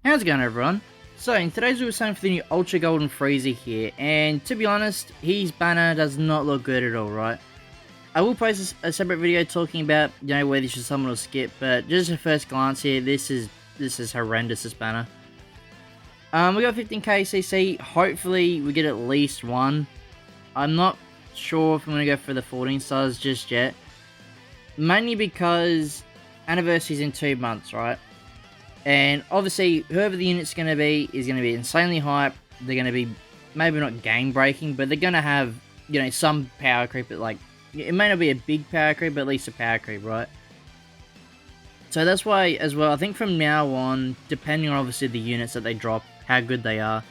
How's it going, everyone? So in today's video we're starting for the new Ultra Golden Frieza here, and to be honest, his banner does not look good at all, right? I will post a separate video talking about, whether you should summon or skip, but just at first glance here, this is horrendous, this banner. We got 15k CC, hopefully we get at least one. I'm not sure if I'm going to go for the 14 stars just yet, mainly because anniversary's in 2 months, right? And obviously, whoever the unit's going to be is going to be insanely hype. They're going to be maybe not game breaking, but they're going to have, some power creep. Like, it may not be a big power creep, but at least a power creep, right? So that's why, as well, I think from now on, depending on obviously the units that they drop, how good they are,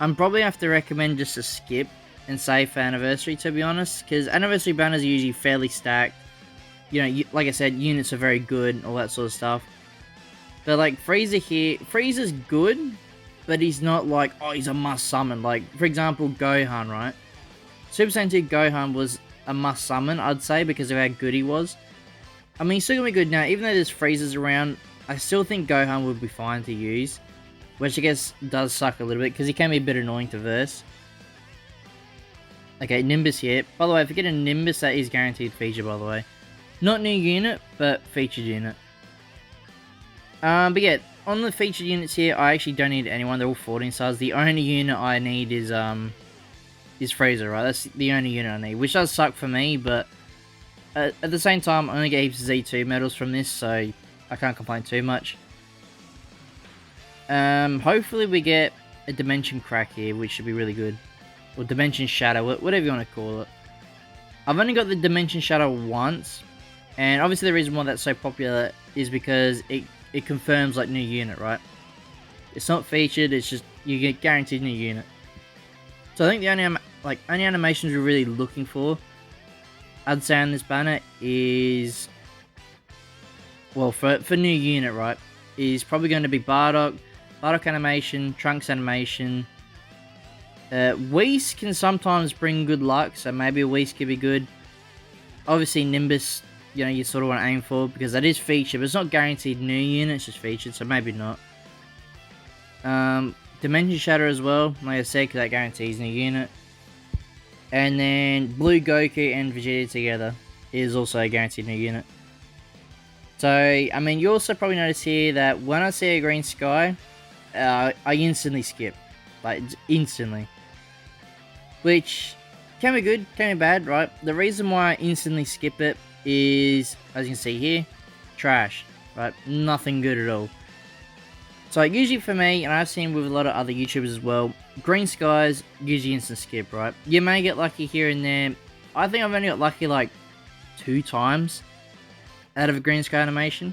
I'm probably have to recommend just a skip and save for anniversary, to be honest, because anniversary banners are usually fairly stacked. Like I said, units are very good, all that sort of stuff. But like Frieza here, Frieza's good, but he's not like, oh, he's a must summon. Like, for example, Gohan, right? Super Saiyan 2 Gohan was a must summon, I'd say, because of how good he was. I mean, he's still gonna be good now. Even though there's Friezas around, I still think Gohan would be fine to use. Which I guess does suck a little bit, because he can be a bit annoying to verse. Okay, Nimbus here. By the way, if you get a Nimbus, that is guaranteed feature, by the way. Not new unit, but featured unit. But yeah, on the featured units here, I actually don't need anyone. They're all 14 stars. The only unit I need is Frieza, right? That's the only unit I need, which does suck for me, but at the same time, I only get heaps of Z2 medals from this, so I can't complain too much. Hopefully we get a Dimension Crack here, which should be really good. Or Dimension Shadow, whatever you want to call it. I've only got the Dimension Shadow once, and obviously the reason why that's so popular is because it confirms like new unit, right? It's not featured, it's just you get guaranteed new unit. So I think the only animations we're really looking for, I'd say on this banner is, well, for new unit, right, is probably going to be Bardock animation, Trunks animation. Whis can sometimes bring good luck, so maybe a Whis could be good. Obviously Nimbus, you sort of want to aim for, because that is featured, but it's not guaranteed new unit, it's just featured, so maybe not. Dimension Shatter as well, like I said, because that guarantees new unit. And then Blue Goku and Vegeta together is also a guaranteed new unit. So, I mean, you also probably notice here that when I see a green sky, I instantly skip. Like, instantly. Which can be good, can be bad, right? The reason why I instantly skip it is, as you can see here, trash, right? Nothing good at all. So usually for me, and I've seen with a lot of other YouTubers as well, green skies usually instant skip, right? You may get lucky here and there. I think I've only got lucky like 2 times out of a green sky animation.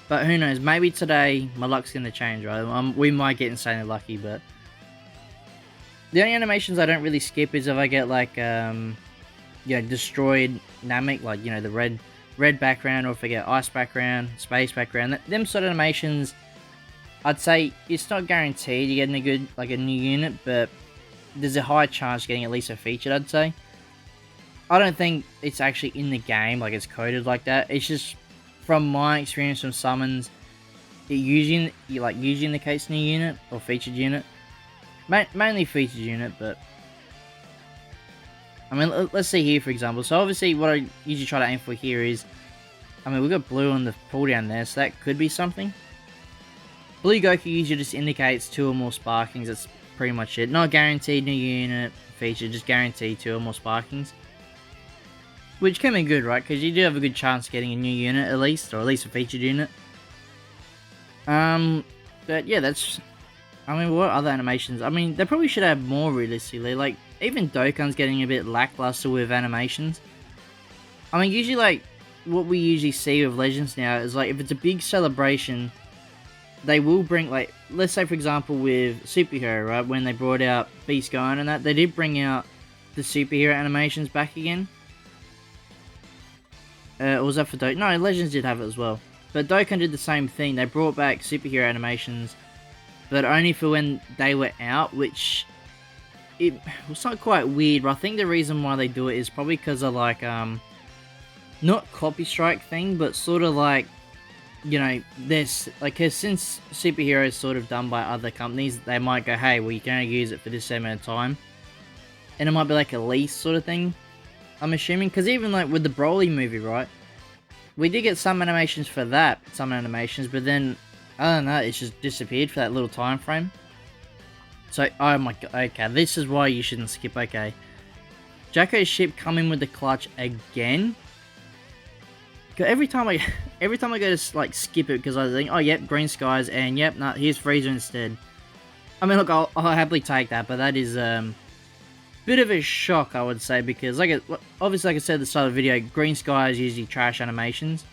But who knows, maybe today my luck's going to change, right? We might get insanely lucky, but the only animations I don't really skip is if I get like, destroyed Namek, like, the red background, or if I get ice background, space background, them sort of animations, I'd say it's not guaranteed you're getting a new unit, but there's a high chance of getting at least a featured, I'd say. I don't think it's actually in the game, like it's coded like that. It's just from my experience from summons, it usually indicates new unit or featured unit. Mainly featured unit, but I mean, let's see here, for example. So obviously what I usually try to aim for here is, I mean, we've got blue on the pull down there, so that could be something. Blue Goku usually just indicates 2 or more sparkings, that's pretty much it. Not guaranteed new unit, feature, just guaranteed 2 or more sparkings. Which can be good, right? Because you do have a good chance of getting a new unit at least, or at least a featured unit. But yeah, that's, I mean, what other animations? I mean, they probably should have more realistically, like, even Dokkan's getting a bit lackluster with animations. I mean, usually, like, what we usually see with Legends now is, like, if it's a big celebration, they will bring, like, let's say, for example, with Superhero, right, when they brought out Beast Gohan and that, they did bring out the superhero animations back again. Or was that for Dokkan? No, Legends did have it as well. But Dokkan did the same thing, they brought back superhero animations, but only for when they were out, which it was not quite weird, but I think the reason why they do it is probably because of like, not copy strike thing, but sort of like you know, this, like, 'cause since superheroes sort of done by other companies, they might go, hey, well, you can only use it for this amount of time. And it might be like a lease sort of thing, I'm assuming. Because even like with the Broly movie, right? We did get some animations for that, but then, I don't know, it's just disappeared for that little time frame. So, oh my god, okay, this is why you shouldn't skip, okay. Jacko's ship coming with the clutch again. Every time I go to like skip it because I think, oh yep, green skies, and yep, nah, here's Frieza instead. I mean, look, I'll happily take that, but that is bit of a shock, I would say, because obviously, like I said at the start of the video, green skies usually trash animations,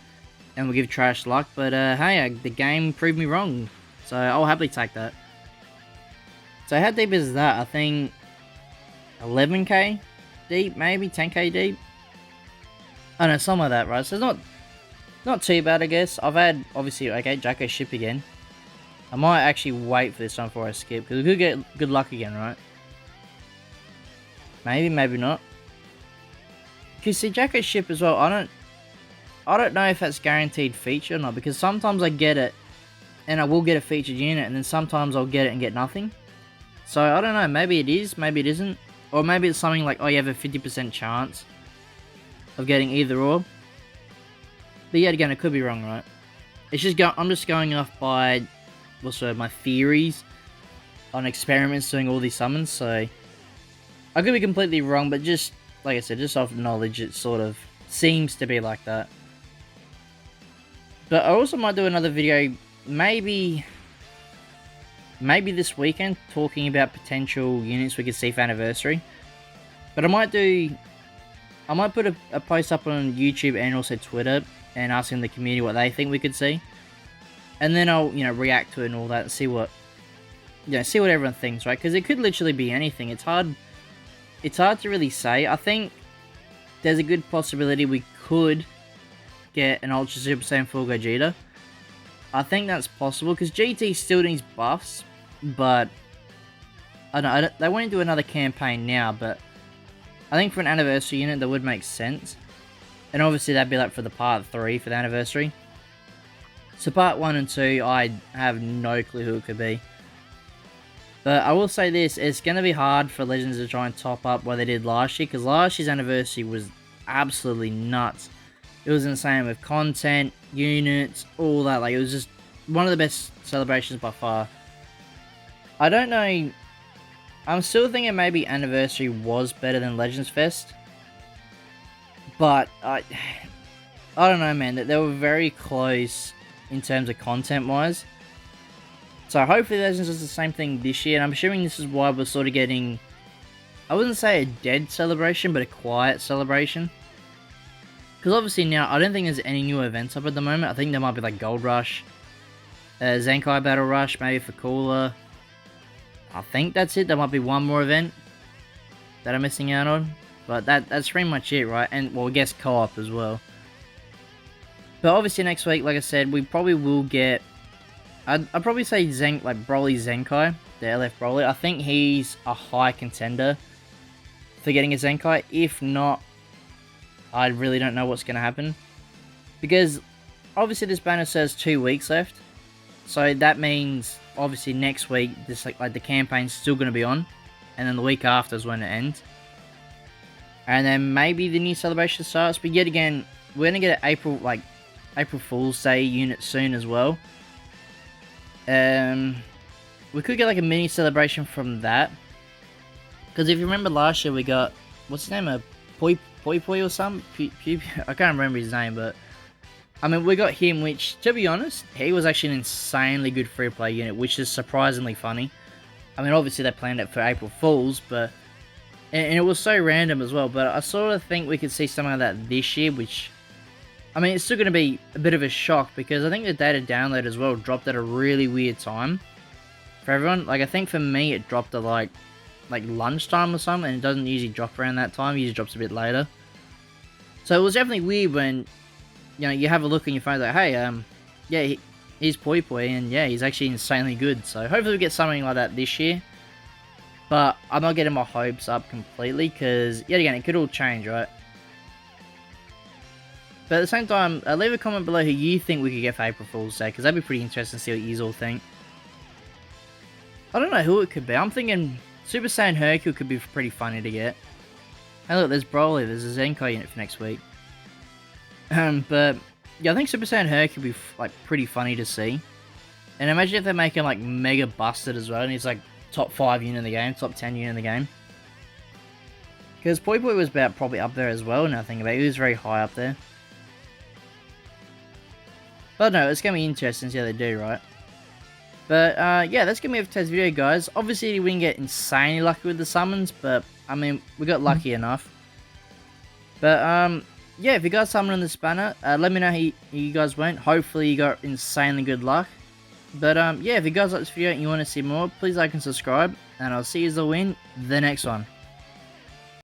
and will give trash luck. But hey, the game proved me wrong, so I'll happily take that. So how deep is that? I think 11k deep, maybe 10k deep. I don't know, something like that, right? So it's not too bad, I guess. I've had, obviously, okay, Jacko's ship again. I might actually wait for this one before I skip, because we could get good luck again, right? Maybe, maybe not. Because see, Jacko's ship as well, I don't know if that's guaranteed feature or not, because sometimes I get it, and I will get a featured unit, and then sometimes I'll get it and get nothing. So, I don't know, maybe it is, maybe it isn't. Or maybe it's something like, oh, you have a 50% chance of getting either or. But yet again, it could be wrong, right? It's just I'm just going off by my theories on experiments doing all these summons, so I could be completely wrong, but just like I said, just off knowledge, it sort of seems to be like that. But I also might do another video, maybe this weekend, talking about potential units we could see for Anniversary. But I might put a post up on YouTube and also Twitter, and asking the community what they think we could see. And then I'll, react to it and all that, and see what everyone thinks, right? Because it could literally be anything. It's hard to really say. I think there's a good possibility we could get an Ultra Super Saiyan 4 Gogeta. I think that's possible, because GT still needs buffs, but I don't know, they won't do another campaign now, but I think for an Anniversary unit that would make sense. And obviously that'd be like for the part 3 for the Anniversary. So part 1 and 2, I have no clue who it could be. But I will say this, it's going to be hard for Legends to try and top up what they did last year, because last year's Anniversary was absolutely nuts. It was insane with content, units, all that. Like, it was just one of the best celebrations by far. I don't know, I'm still thinking maybe Anniversary was better than Legends Fest. But, I don't know, man, they were very close in terms of content-wise. So hopefully Legends does the same thing this year, and I'm assuming this is why we're sort of getting, I wouldn't say a dead celebration, but a quiet celebration. Because obviously now, I don't think there's any new events up at the moment. I think there might be like Gold Rush, Zenkai Battle Rush, maybe for Cooler. I think that's it. There might be one more event that I'm missing out on. But that's pretty much it, right? And, well, I guess co-op as well. But obviously next week, like I said, we probably will get, I'd probably say Broly Zenkai, the LF Broly. I think he's a high contender for getting a Zenkai. If not, I really don't know what's going to happen. Because, obviously this banner says 2 weeks left. So that means, obviously next week, this like the campaign's still going to be on. And then the week after is when it ends. And then maybe the new celebration starts. But yet again, we're going to get an April Fool's Day unit soon as well. We could get like a mini celebration from that. Because if you remember last year, we got, what's his name? Poi or something? I can't remember his name, but I mean, we got him, which, to be honest, he was actually an insanely good free-play unit, which is surprisingly funny. I mean, obviously they planned it for April Fool's, but and it was so random as well, but I sort of think we could see something like that this year, which, I mean, it's still going to be a bit of a shock, because I think the data download as well dropped at a really weird time for everyone. Like, I think for me, it dropped at like lunchtime or something, and it doesn't usually drop around that time, it usually drops a bit later. So it was definitely weird when, you have a look on your phone, like, hey, yeah, he's Poi, and yeah, he's actually insanely good. So hopefully we get something like that this year. But I'm not getting my hopes up completely, because, yet again, it could all change, right? But at the same time, leave a comment below who you think we could get for April Fool's Day, because that'd be pretty interesting to see what you all think. I don't know who it could be. I'm thinking Super Saiyan Hercule could be pretty funny to get. Hey look, there's Broly, there's a Zenkai unit for next week. But yeah, I think Super Saiyan Hercule would be like pretty funny to see. And imagine if they make him like mega busted as well, and he's like top 5 unit in the game, top 10 unit in the game. Because Poi Poi was about probably up there as well, now I think about it. He was very high up there. But no, it's going to be interesting to see how they do, right? But yeah, that's going to be it for today's video, guys. Obviously, we didn't get insanely lucky with the summons, but I mean, we got lucky enough. But yeah, if you guys summon on this banner, let me know how you guys went. Hopefully, you got insanely good luck. But yeah, if you guys like this video and you want to see more, please like and subscribe. And I'll see you all in the next one.